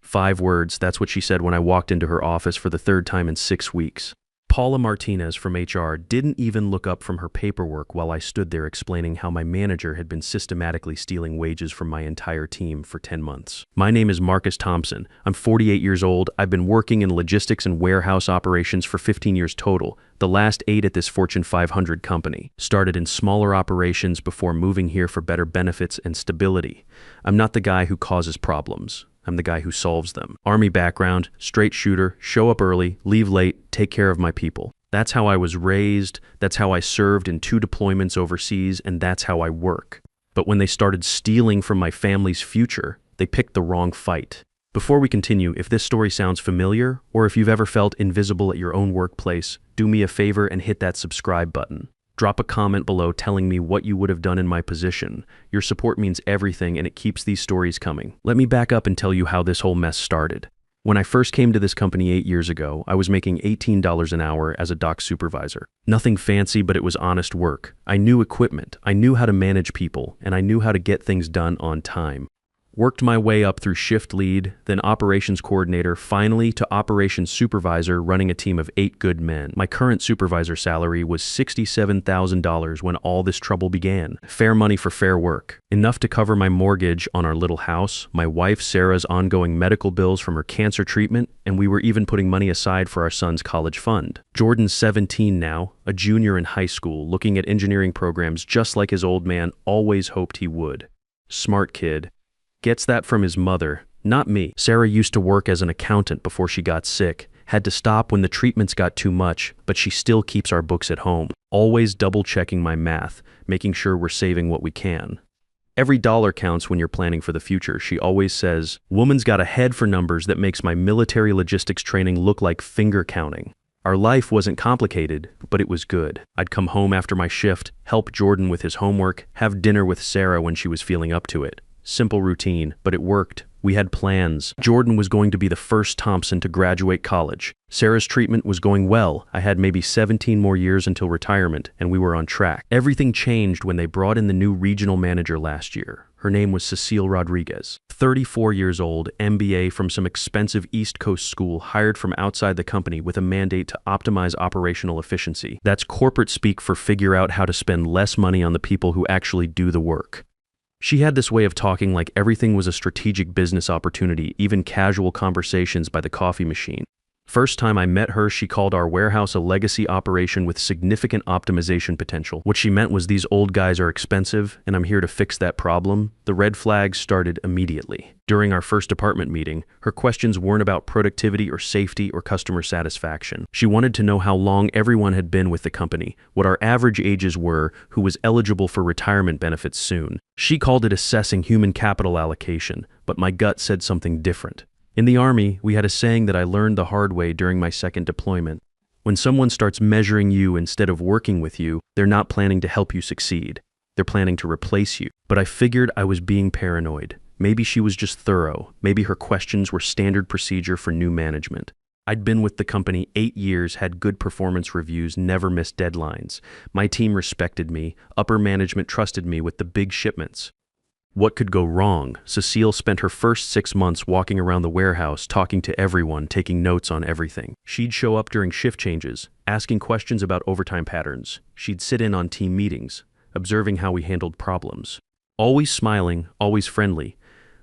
5 words, that's what she said when I walked into her office for the third time in 6 weeks. Paula Martinez from HR didn't even look up from her paperwork while I stood there explaining how my manager had been systematically stealing wages from my entire team for 10 months. My name is Marcus Thompson. I'm 48 years old. I've been working in logistics and warehouse operations for 15 years total, the last 8 at this Fortune 500 company. Started in smaller operations before moving here for better benefits and stability. I'm not the guy who causes problems. I'm the guy who solves them. Army background, straight shooter, show up early, leave late, take care of my people. That's how I was raised, that's how I served in 2 deployments overseas, and that's how I work. But when they started stealing from my family's future, they picked the wrong fight. Before we continue, if this story sounds familiar, or if you've ever felt invisible at your own workplace, do me a favor and hit that subscribe button. Drop a comment below telling me what you would have done in my position. Your support means everything and it keeps these stories coming. Let me back up and tell you how this whole mess started. When I first came to this company 8 years ago, I was making $18 an hour as a dock supervisor. Nothing fancy, but it was honest work. I knew equipment, I knew how to manage people, and I knew how to get things done on time. Worked my way up through shift lead, then operations coordinator, finally to operations supervisor running a team of 8 good men. My current supervisor salary was $67,000 when all this trouble began. Fair money for fair work. Enough to cover my mortgage on our little house, my wife Sarah's ongoing medical bills from her cancer treatment, and we were even putting money aside for our son's college fund. Jordan's 17 now, a junior in high school, looking at engineering programs just like his old man always hoped he would. Smart kid. Gets that from his mother, not me. Sarah used to work as an accountant before she got sick, had to stop when the treatments got too much, but she still keeps our books at home, always double-checking my math, making sure we're saving what we can. Every dollar counts when you're planning for the future, she always says. Woman's got a head for numbers that makes my military logistics training look like finger counting. Our life wasn't complicated, but it was good. I'd come home after my shift, help Jordan with his homework, have dinner with Sarah when she was feeling up to it. Simple routine, but it worked. We had plans. Jordan was going to be the first Thompson to graduate college. Sarah's treatment was going well. I had maybe 17 more years until retirement, and we were on track. Everything changed when they brought in the new regional manager last year. Her name was Cecile Rodriguez. 34 years old, MBA from some expensive East Coast school, hired from outside the company with a mandate to optimize operational efficiency. That's corporate speak for figure out how to spend less money on the people who actually do the work. She had this way of talking like everything was a strategic business opportunity, even casual conversations by the coffee machine. First time I met her, she called our warehouse a legacy operation with significant optimization potential. What she meant was these old guys are expensive, and I'm here to fix that problem. The red flags started immediately. During our first department meeting, her questions weren't about productivity or safety or customer satisfaction. She wanted to know how long everyone had been with the company, what our average ages were, who was eligible for retirement benefits soon. She called it assessing human capital allocation, but my gut said something different. In the Army, we had a saying that I learned the hard way during my second deployment. When someone starts measuring you instead of working with you, they're not planning to help you succeed. They're planning to replace you. But I figured I was being paranoid. Maybe she was just thorough. Maybe her questions were standard procedure for new management. I'd been with the company 8 years, had good performance reviews, never missed deadlines. My team respected me. Upper management trusted me with the big shipments. What could go wrong? Cecile spent her first 6 months walking around the warehouse, talking to everyone, taking notes on everything. She'd show up during shift changes, asking questions about overtime patterns. She'd sit in on team meetings, observing how we handled problems. Always smiling, always friendly,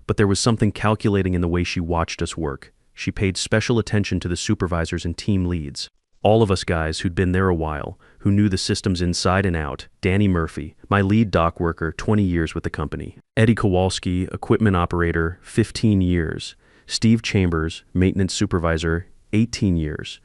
but there was something calculating in the way she watched us work. She paid special attention to the supervisors and team leads. All of us guys who'd been there a while, who knew the systems inside and out. Danny Murphy, my lead dock worker, 20 years with the company. Eddie Kowalski, equipment operator, 15 years. Steve Chambers, maintenance supervisor, 18 years.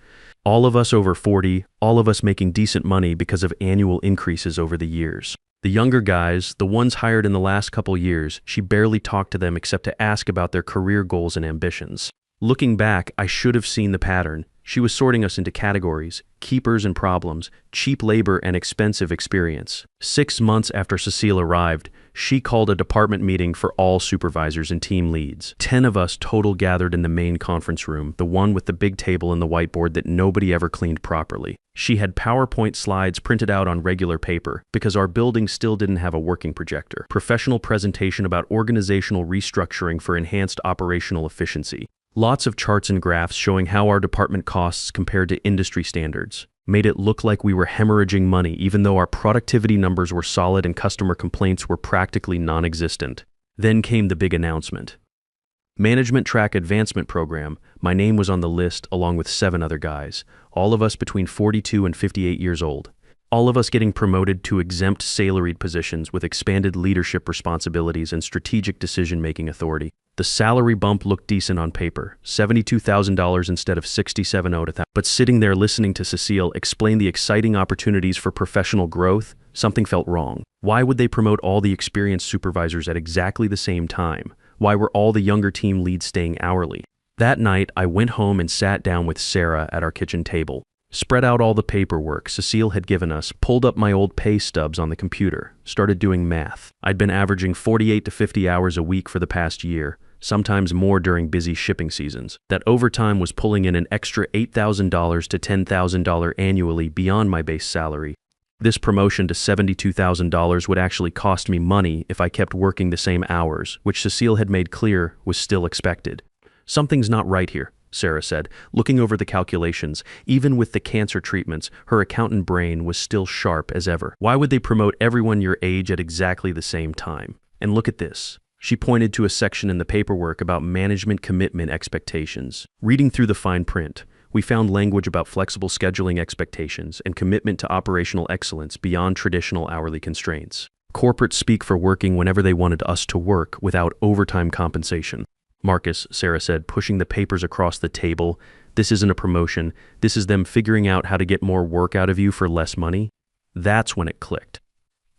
All of us over 40, all of us making decent money because of annual increases over the years. The younger guys, the ones hired in the last couple years, she barely talked to them except to ask about their career goals and ambitions. Looking back, I should have seen the pattern. She was sorting us into categories: keepers and problems, cheap labor and expensive experience. 6 months after Cecile arrived, she called a department meeting for all supervisors and team leads. 10 of us total gathered in the main conference room, the one with the big table and the whiteboard that nobody ever cleaned properly. She had PowerPoint slides printed out on regular paper because our building still didn't have a working projector. Professional presentation about organizational restructuring for enhanced operational efficiency. Lots of charts and graphs showing how our department costs compared to industry standards. Made it look like we were hemorrhaging money even though our productivity numbers were solid and customer complaints were practically non-existent. Then came the big announcement. Management Track Advancement Program. My name was on the list along with 7 other guys, all of us between 42 and 58 years old. All of us getting promoted to exempt salaried positions with expanded leadership responsibilities and strategic decision-making authority. The salary bump looked decent on paper, $72,000 instead of $67,000. But sitting there listening to Cecile explain the exciting opportunities for professional growth, something felt wrong. Why would they promote all the experienced supervisors at exactly the same time? Why were all the younger team leads staying hourly? That night, I went home and sat down with Sarah at our kitchen table. Spread out all the paperwork Cecile had given us, pulled up my old pay stubs on the computer, started doing math. I'd been averaging 48 to 50 hours a week for the past year, sometimes more during busy shipping seasons. That overtime was pulling in an extra $8,000 to $10,000 annually beyond my base salary. This promotion to $72,000 would actually cost me money if I kept working the same hours, which Cecile had made clear was still expected. Something's not right here, Sarah said, looking over the calculations. Even with the cancer treatments, her accountant brain was still sharp as ever. Why would they promote everyone your age at exactly the same time? And look at this. She pointed to a section in the paperwork about management commitment expectations. Reading through the fine print, we found language about flexible scheduling expectations and commitment to operational excellence beyond traditional hourly constraints. Corporate speak for working whenever they wanted us to work without overtime compensation. Marcus, Sarah said, pushing the papers across the table, this isn't a promotion. This is them figuring out how to get more work out of you for less money. That's when it clicked.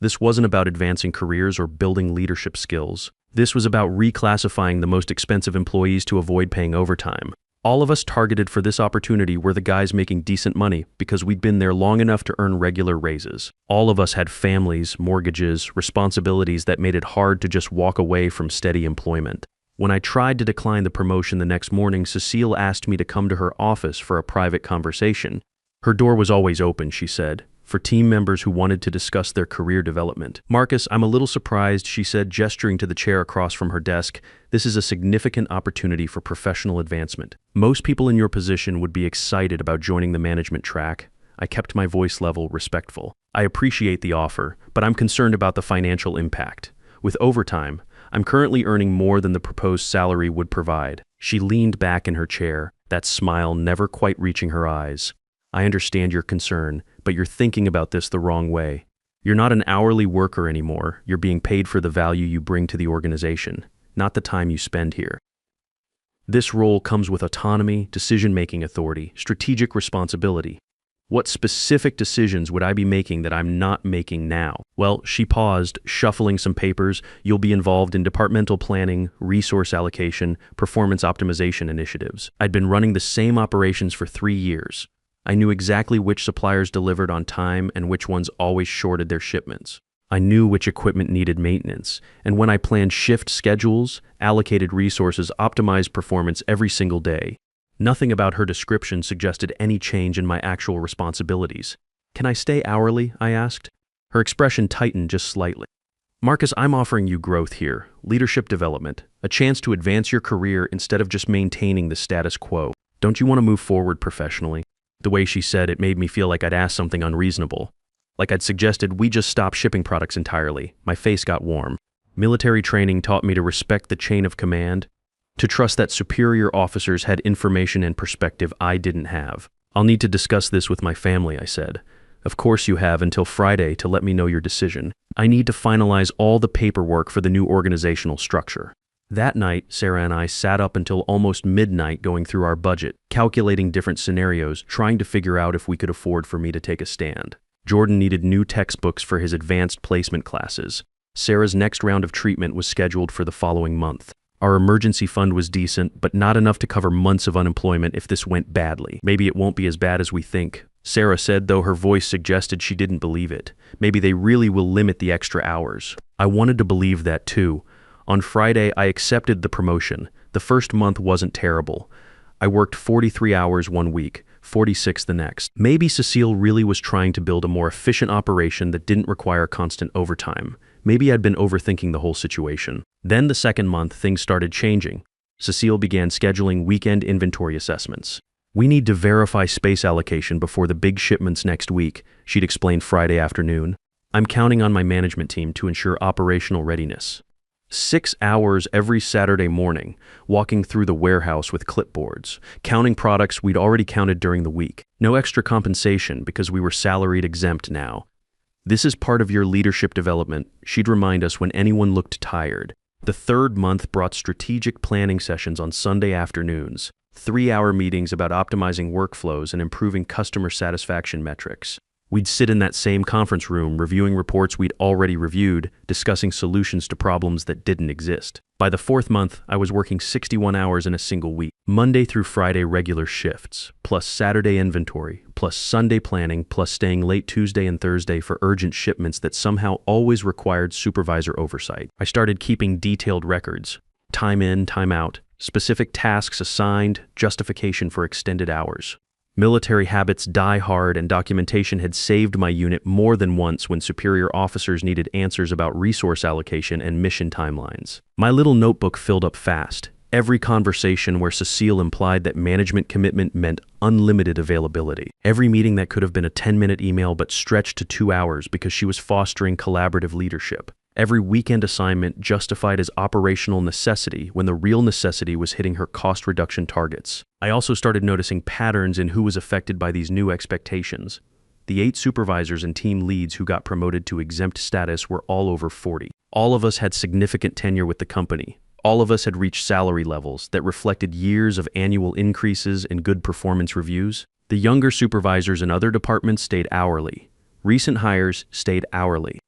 This wasn't about advancing careers or building leadership skills. This was about reclassifying the most expensive employees to avoid paying overtime. All of us targeted for this opportunity were the guys making decent money because we'd been there long enough to earn regular raises. All of us had families, mortgages, responsibilities that made it hard to just walk away from steady employment. When I tried to decline the promotion the next morning, Cecile asked me to come to her office for a private conversation. Her door was always open, she said, for team members who wanted to discuss their career development. Marcus, I'm a little surprised, she said, gesturing to the chair across from her desk. This is a significant opportunity for professional advancement. Most people in your position would be excited about joining the management track. I kept my voice level respectful. I appreciate the offer, but I'm concerned about the financial impact. With overtime, I'm currently earning more than the proposed salary would provide. She leaned back in her chair, that smile never quite reaching her eyes. I understand your concern, but you're thinking about this the wrong way. You're not an hourly worker anymore. You're being paid for the value you bring to the organization, not the time you spend here. This role comes with autonomy, decision-making authority, strategic responsibility. What specific decisions would I be making that I'm not making now? Well, she paused, shuffling some papers. You'll be involved in departmental planning, resource allocation, performance optimization initiatives. I'd been running the same operations for 3 years. I knew exactly which suppliers delivered on time and which ones always shorted their shipments. I knew which equipment needed maintenance, and when I planned shift schedules, allocated resources, optimized performance every single day. Nothing about her description suggested any change in my actual responsibilities. Can I stay hourly? I asked. Her expression tightened just slightly. Marcus, I'm offering you growth here, leadership development, a chance to advance your career instead of just maintaining the status quo. Don't you want to move forward professionally? The way she said it made me feel like I'd asked something unreasonable. Like I'd suggested we just stop shipping products entirely. My face got warm. Military training taught me to respect the chain of command, to trust that superior officers had information and perspective I didn't have. I'll need to discuss this with my family, I said. Of course you have until Friday to let me know your decision. I need to finalize all the paperwork for the new organizational structure. That night, Sarah and I sat up until almost midnight going through our budget, calculating different scenarios, trying to figure out if we could afford for me to take a stand. Jordan needed new textbooks for his advanced placement classes. Sarah's next round of treatment was scheduled for the following month. Our emergency fund was decent, but not enough to cover months of unemployment if this went badly. Maybe it won't be as bad as we think, Sarah said, though her voice suggested she didn't believe it. Maybe they really will limit the extra hours. I wanted to believe that too. On Friday, I accepted the promotion. The first month wasn't terrible. I worked 43 hours one week, 46 the next. Maybe Cecile really was trying to build a more efficient operation that didn't require constant overtime. Maybe I'd been overthinking the whole situation. Then the second month, things started changing. Cecile began scheduling weekend inventory assessments. "We need to verify space allocation before the big shipments next week," she'd explained Friday afternoon. "I'm counting on my management team to ensure operational readiness." 6 hours every Saturday morning, walking through the warehouse with clipboards, counting products we'd already counted during the week. No extra compensation because we were salaried exempt now. "This is part of your leadership development," she'd remind us when anyone looked tired. The third month brought strategic planning sessions on Sunday afternoons, 3-hour meetings about optimizing workflows and improving customer satisfaction metrics. We'd sit in that same conference room reviewing reports we'd already reviewed, discussing solutions to problems that didn't exist. By the 4th month, I was working 61 hours in a single week, Monday through Friday regular shifts, plus Saturday inventory, plus Sunday planning, plus staying late Tuesday and Thursday for urgent shipments that somehow always required supervisor oversight. I started keeping detailed records, time in, time out, specific tasks assigned, justification for extended hours. Military habits die hard, and documentation had saved my unit more than once when superior officers needed answers about resource allocation and mission timelines. My little notebook filled up fast. Every conversation where Cecile implied that management commitment meant unlimited availability. Every meeting that could have been a 10-minute email but stretched to 2 hours because she was fostering collaborative leadership. Every weekend assignment justified as operational necessity when the real necessity was hitting her cost reduction targets. I also started noticing patterns in who was affected by these new expectations. The 8 supervisors and team leads who got promoted to exempt status were all over 40. All of us had significant tenure with the company. All of us had reached salary levels that reflected years of annual increases and good performance reviews. The younger supervisors in other departments stayed hourly. Recent hires stayed hourly.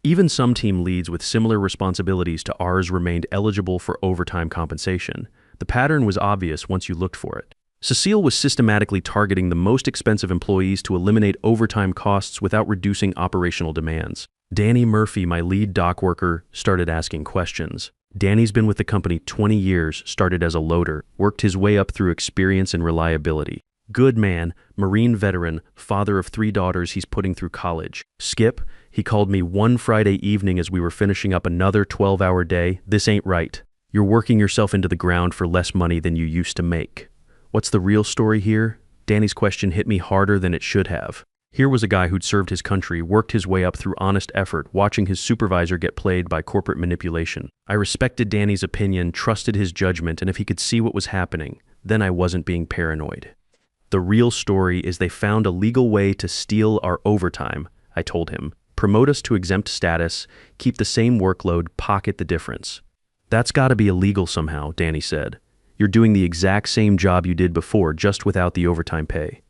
Even some team leads with similar responsibilities to ours remained eligible for overtime compensation. The pattern was obvious once you looked for it. Cecile was systematically targeting the most expensive employees to eliminate overtime costs without reducing operational demands. Danny Murphy, my lead dock worker, started asking questions. Danny's been with the company 20 years, started as a loader, worked his way up through experience and reliability. Good man, Marine veteran, father of 3 daughters he's putting through college. "Skip," he called me one Friday evening as we were finishing up another 12-hour day, "this ain't right. You're working yourself into the ground for less money than you used to make." What's the real story here? Danny's question hit me harder than it should have. Here was a guy who'd served his country, worked his way up through honest effort, watching his supervisor get played by corporate manipulation. I respected Danny's opinion, trusted his judgment, and if he could see what was happening, then I wasn't being paranoid. "The real story is they found a legal way to steal our overtime," I told him. "Promote us to exempt status, keep the same workload, pocket the difference." "That's gotta be illegal somehow," Danny said. "You're doing the exact same job you did before, just without the overtime pay."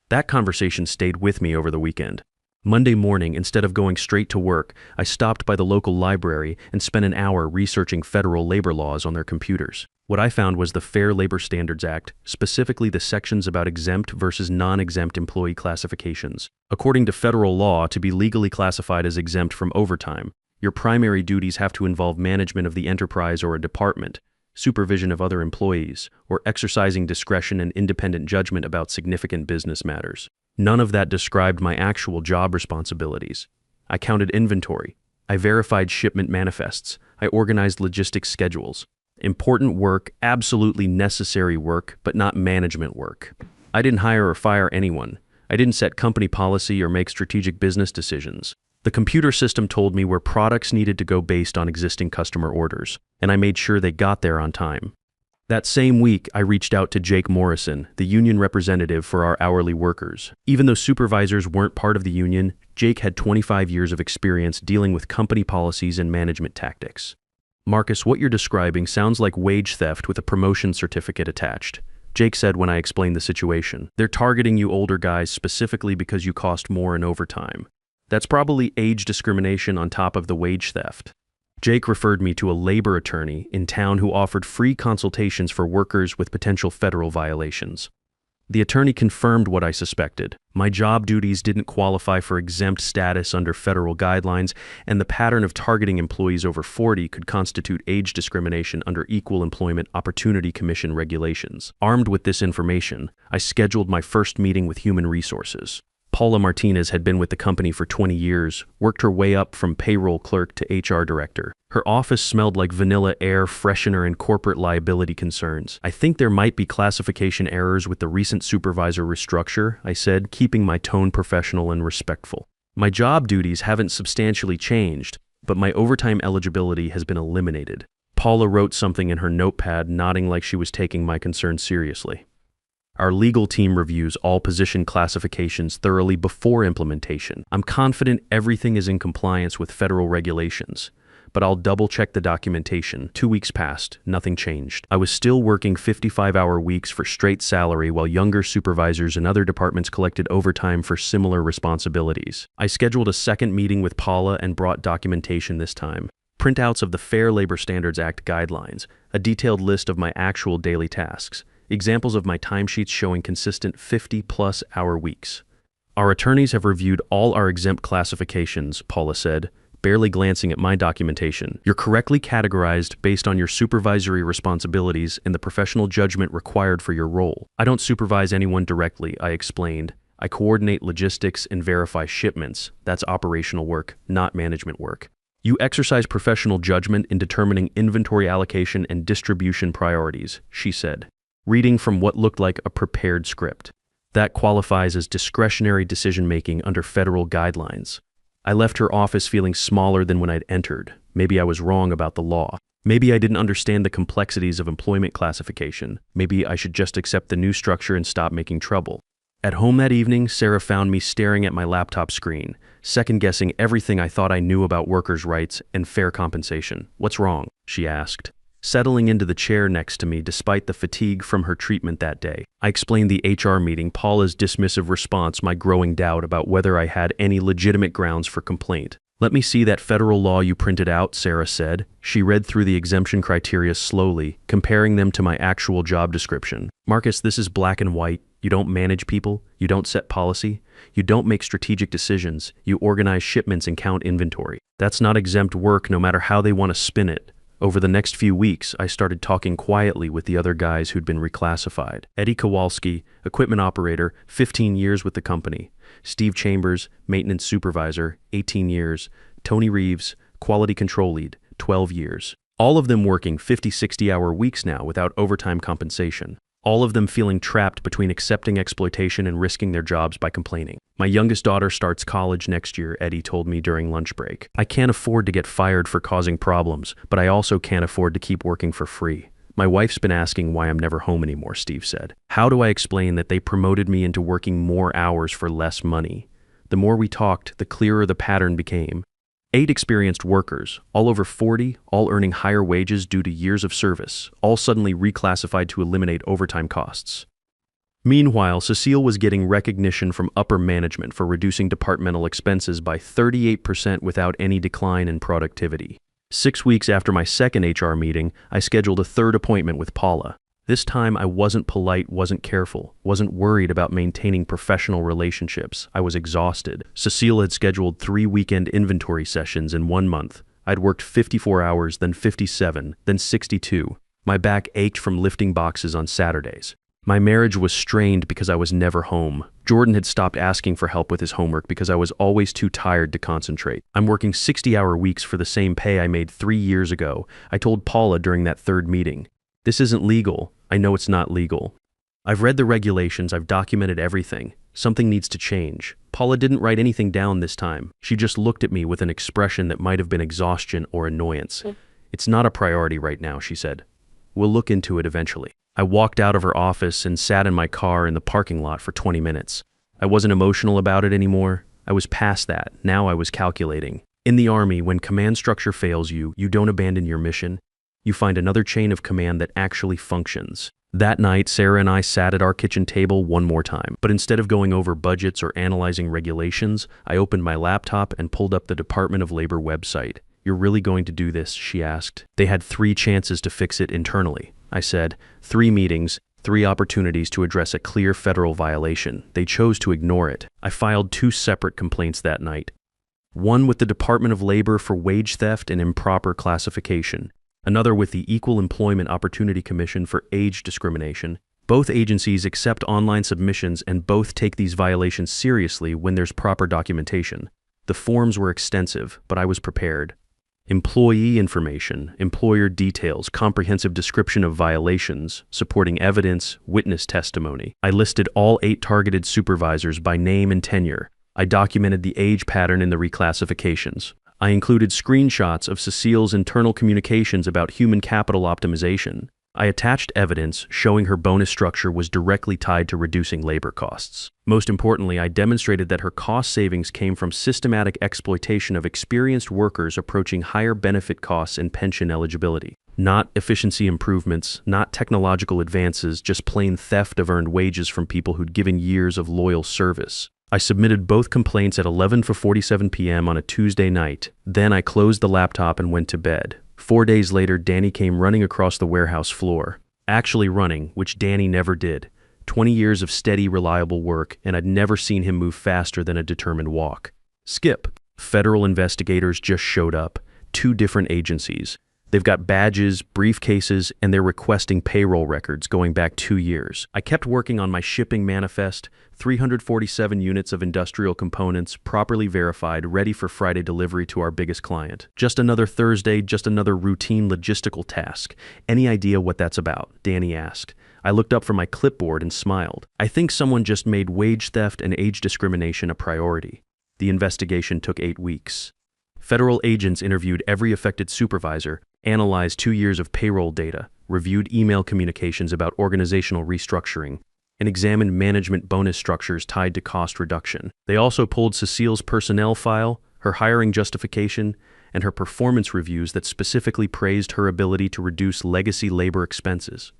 That conversation stayed with me over the weekend. Monday morning, instead of going straight to work, I stopped by the local library and spent an hour researching federal labor laws on their computers. What I found was the Fair Labor Standards Act, specifically the sections about exempt versus non-exempt employee classifications. According to federal law, to be legally classified as exempt from overtime, your primary duties have to involve management of the enterprise or a department, supervision of other employees, or exercising discretion and independent judgment about significant business matters. None of that described my actual job responsibilities. I counted inventory. I verified shipment manifests. I organized logistics schedules. Important work, absolutely necessary work, but not management work. I didn't hire or fire anyone. I didn't set company policy or make strategic business decisions. The computer system told me where products needed to go based on existing customer orders, and I made sure they got there on time. That same week, I reached out to Jake Morrison, the union representative for our hourly workers. Even though supervisors weren't part of the union, Jake had 25 years of experience dealing with company policies and management tactics. "Marcus, what you're describing sounds like wage theft with a promotion certificate attached," Jake said when I explained the situation. "They're targeting you older guys specifically because you cost more in overtime. That's probably age discrimination on top of the wage theft." Jake referred me to a labor attorney in town who offered free consultations for workers with potential federal violations. The attorney confirmed what I suspected. My job duties didn't qualify for exempt status under federal guidelines, and the pattern of targeting employees over 40 could constitute age discrimination under Equal Employment Opportunity Commission regulations. Armed with this information, I scheduled my first meeting with Human Resources. Paula Martinez had been with the company for 20 years, worked her way up from payroll clerk to HR director. Her office smelled like vanilla air freshener and corporate liability concerns. I think there might be classification errors with the recent supervisor restructure, I said, keeping my tone professional and respectful. My job duties haven't substantially changed, but my overtime eligibility has been eliminated. Paula wrote something in her notepad, nodding like she was taking my concern seriously. Our legal team reviews all position classifications thoroughly before implementation. I'm confident everything is in compliance with federal regulations, but I'll double-check the documentation. 2 weeks passed, nothing changed. I was still working 55-hour weeks for straight salary while younger supervisors in other departments collected overtime for similar responsibilities. I scheduled a second meeting with Paula and brought documentation this time. Printouts of the Fair Labor Standards Act guidelines, a detailed list of my actual daily tasks, examples of my timesheets showing consistent 50-plus hour weeks. Our attorneys have reviewed all our exempt classifications, Paula said, barely glancing at my documentation. You're correctly categorized based on your supervisory responsibilities and the professional judgment required for your role. I don't supervise anyone directly, I explained. I coordinate logistics and verify shipments. That's operational work, not management work. You exercise professional judgment in determining inventory allocation and distribution priorities, she said, reading from what looked like a prepared script. That qualifies as discretionary decision-making under federal guidelines. I left her office feeling smaller than when I'd entered. Maybe I was wrong about the law. Maybe I didn't understand the complexities of employment classification. Maybe I should just accept the new structure and stop making trouble. At home that evening, Sarah found me staring at my laptop screen, second-guessing everything I thought I knew about workers' rights and fair compensation. "What's wrong?" she asked, settling into the chair next to me despite the fatigue from her treatment that day. I explained the HR meeting, Paula's dismissive response, my growing doubt about whether I had any legitimate grounds for complaint. "Let me see that federal law you printed out," Sarah said. She read through the exemption criteria slowly, comparing them to my actual job description. "Marcus, this is black and white. You don't manage people. You don't set policy. You don't make strategic decisions. You organize shipments and count inventory. That's not exempt work, no matter how they want to spin it." Over the next few weeks, I started talking quietly with the other guys who'd been reclassified. Eddie Kowalski, equipment operator, 15 years with the company. Steve Chambers, maintenance supervisor, 18 years. Tony Reeves, quality control lead, 12 years. All of them working 50, 60-hour weeks now without overtime compensation. All of them feeling trapped between accepting exploitation and risking their jobs by complaining. "My youngest daughter starts college next year," Eddie told me during lunch break. "I can't afford to get fired for causing problems, but I also can't afford to keep working for free. My wife's been asking why I'm never home anymore," Steve said. "How do I explain that they promoted me into working more hours for less money?" The more we talked, the clearer the pattern became. 8 experienced workers, all over 40, all earning higher wages due to years of service, all suddenly reclassified to eliminate overtime costs. Meanwhile, Cecile was getting recognition from upper management for reducing departmental expenses by 38% without any decline in productivity. 6 weeks after my second HR meeting, I scheduled a third appointment with Paula. This time, I wasn't polite, wasn't careful, wasn't worried about maintaining professional relationships. I was exhausted. Cecile had scheduled 3 weekend inventory sessions in 1 month. I'd worked 54 hours, then 57, then 62. My back ached from lifting boxes on Saturdays. My marriage was strained because I was never home. Jordan had stopped asking for help with his homework because I was always too tired to concentrate. "I'm working 60-hour weeks for the same pay I made 3 years ago," I told Paula during that third meeting. "This isn't legal. I know it's not legal. I've read the regulations, I've documented everything. Something needs to change." Paula didn't write anything down this time. She just looked at me with an expression that might have been exhaustion or annoyance. "It's not a priority right now," she said. "We'll look into it eventually." I walked out of her office and sat in my car in the parking lot for 20 minutes. I wasn't emotional about it anymore. I was past that. Now I was calculating. In the Army, when command structure fails you, you don't abandon your mission. You find another chain of command that actually functions. That night, Sarah and I sat at our kitchen table one more time. But instead of going over budgets or analyzing regulations, I opened my laptop and pulled up the Department of Labor website. "You're really going to do this?" she asked. "They had 3 chances to fix it internally," I said. 3 meetings, 3 opportunities to address a clear federal violation. They chose to ignore it. I filed 2 separate complaints that night. One with the Department of Labor for wage theft and improper classification. Another with the Equal Employment Opportunity Commission for age discrimination. Both agencies accept online submissions and both take these violations seriously when there's proper documentation. The forms were extensive, but I was prepared. Employee information, employer details, comprehensive description of violations, supporting evidence, witness testimony. I listed all 8 targeted supervisors by name and tenure. I documented the age pattern in the reclassifications. I included screenshots of Cecile's internal communications about human capital optimization. I attached evidence showing her bonus structure was directly tied to reducing labor costs. Most importantly, I demonstrated that her cost savings came from systematic exploitation of experienced workers approaching higher benefit costs and pension eligibility. Not efficiency improvements, not technological advances, just plain theft of earned wages from people who'd given years of loyal service. I submitted both complaints at 11:47 p.m. on a Tuesday night. Then I closed the laptop and went to bed. 4 days later, Danny came running across the warehouse floor. Actually running, which Danny never did. 20 years of steady, reliable work, and I'd never seen him move faster than a determined walk. Skip. Federal investigators just showed up. 2 different agencies. They've got badges, briefcases, and they're requesting payroll records going back 2 years. I kept working on my shipping manifest, 347 units of industrial components, properly verified, ready for Friday delivery to our biggest client. Just another Thursday, just another routine logistical task. Any idea what that's about? Danny asked. I looked up from my clipboard and smiled. I think someone just made wage theft and age discrimination a priority. The investigation took 8 weeks. Federal agents interviewed every affected supervisor, analyzed 2 years of payroll data, reviewed email communications about organizational restructuring, and examined management bonus structures tied to cost reduction. They also pulled Cecile's personnel file, her hiring justification, and her performance reviews that specifically praised her ability to reduce legacy labor expenses.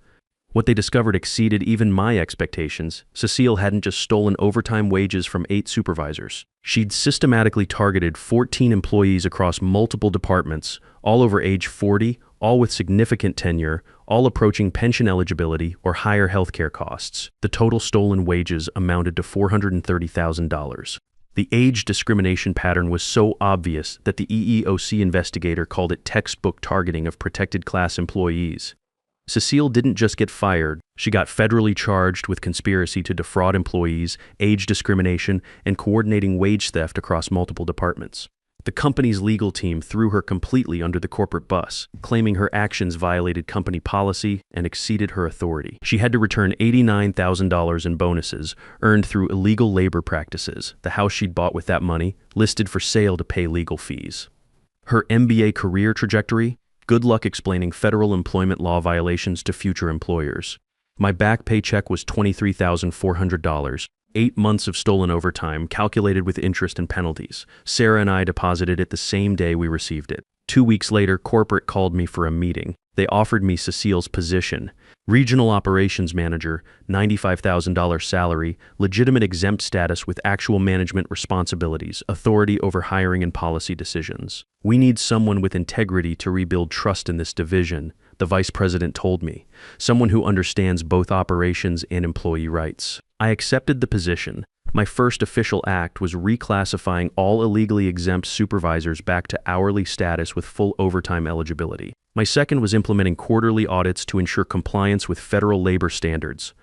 What they discovered exceeded even my expectations. Cecile hadn't just stolen overtime wages from 8 supervisors. She'd systematically targeted 14 employees across multiple departments, all over age 40, all with significant tenure, all approaching pension eligibility or higher healthcare costs. The total stolen wages amounted to $430,000. The age discrimination pattern was so obvious that the EEOC investigator called it textbook targeting of protected class employees. Cecile didn't just get fired, she got federally charged with conspiracy to defraud employees, age discrimination, and coordinating wage theft across multiple departments. The company's legal team threw her completely under the corporate bus, claiming her actions violated company policy and exceeded her authority. She had to return $89,000 in bonuses earned through illegal labor practices, the house she'd bought with that money, listed for sale to pay legal fees. Her MBA career trajectory? Good luck explaining federal employment law violations to future employers. My back paycheck was $23,400, 8 months of stolen overtime calculated with interest and penalties. Sarah and I deposited it the same day we received it. 2 weeks later, corporate called me for a meeting. They offered me Cecile's position. Regional operations manager, $95,000 salary, legitimate exempt status with actual management responsibilities, authority over hiring and policy decisions. We need someone with integrity to rebuild trust in this division, the vice president told me. Someone who understands both operations and employee rights. I accepted the position. My first official act was reclassifying all illegally exempt supervisors back to hourly status with full overtime eligibility. My second was implementing quarterly audits to ensure compliance with federal labor standards.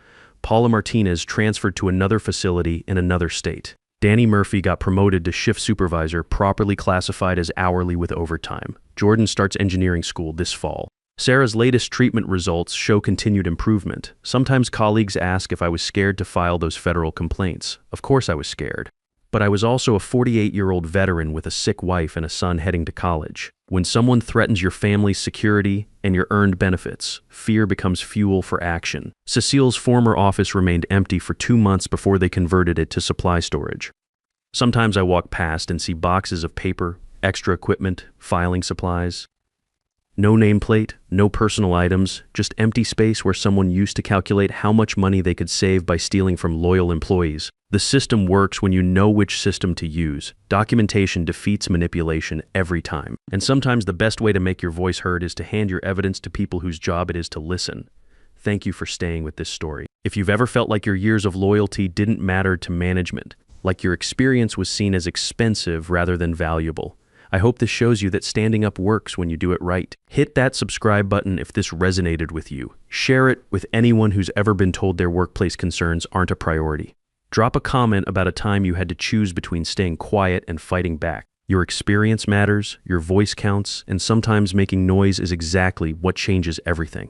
Paula Martinez transferred to another facility in another state. Danny Murphy got promoted to shift supervisor, properly classified as hourly with overtime. Jordan starts engineering school this fall. Sarah's latest treatment results show continued improvement. Sometimes colleagues ask if I was scared to file those federal complaints. Of course I was scared. But I was also a 48-year-old veteran with a sick wife and a son heading to college. When someone threatens your family's security and your earned benefits, fear becomes fuel for action. Cecile's former office remained empty for 2 months before they converted it to supply storage. Sometimes I walk past and see boxes of paper, extra equipment, filing supplies. No nameplate, no personal items, just empty space where someone used to calculate how much money they could save by stealing from loyal employees. The system works when you know which system to use. Documentation defeats manipulation every time. And sometimes the best way to make your voice heard is to hand your evidence to people whose job it is to listen. Thank you for staying with this story. If you've ever felt like your years of loyalty didn't matter to management, like your experience was seen as expensive rather than valuable, I hope this shows you that standing up works when you do it right. Hit that subscribe button if this resonated with you. Share it with anyone who's ever been told their workplace concerns aren't a priority. Drop a comment about a time you had to choose between staying quiet and fighting back. Your experience matters, your voice counts, and sometimes making noise is exactly what changes everything.